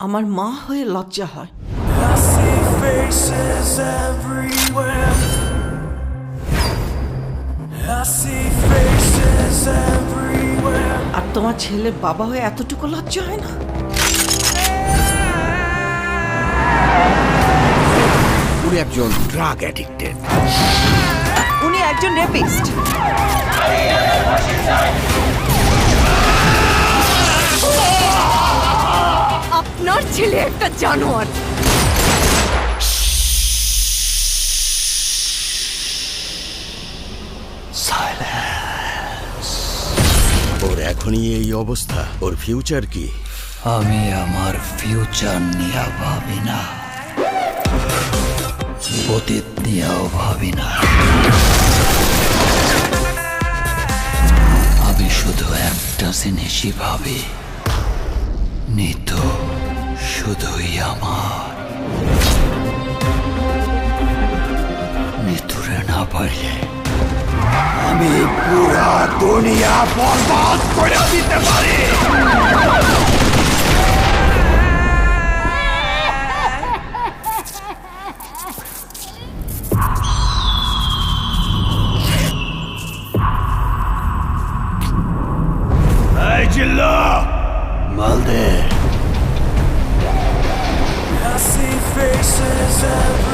আমার মা হয়ে লজ্জা হয়। I see faces everywhere. I see faces everywhere. আর তোমার ছেলে বাবা হয়ে এতটুকু লজ্জা হয় না? উনি একজন ড্রাগ অ্যাডিক্টেড। উনি একজন রেপিস্ট। আপনার ছেলে একটা জানোয়ার। ওর এখনই এই অবস্থা, ওর ফিউচার কি? আমি আমার ফিউচার নিয়ে ভাবি না, অতীত নিয়েও ভাবি না। আমি শুধু একটা জিনিসই ভাবি, নিতু শুধুই আমার। নিতুরে না পারলে আমি পুরা দুনিয়া বরবাদ করে দিতে পারি। এই জিল্লা মালদে। I see faces everywhere.